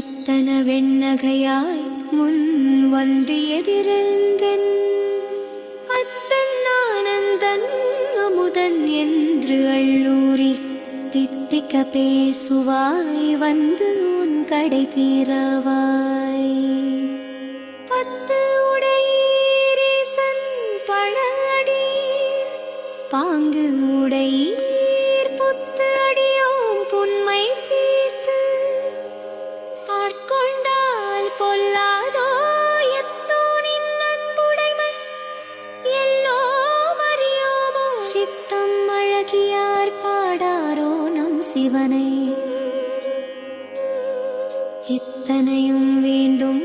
முத்தன வெண்ணகையாய் முன் வந்து எதிர்ந்தென் அத்தன் ஆனந்தன் அமுதன் என்று அள்ளூரி தித்திக்க பேசுவாய் வந்து உன் கடை தீரவாய். பத்து உடையீரீசன் பழடி பாங்கு உடையீர் புத்து அடியோம் புன்மை தீர்த்து ஆட்கொண்டால் பொல்லாதோ எத்தோனின் அன்புடைமை எல்லோ மறியோமோ சித்தம் அழகியார் பாடாரோ நம் சிவனை. இத்தனையும் வேண்டும்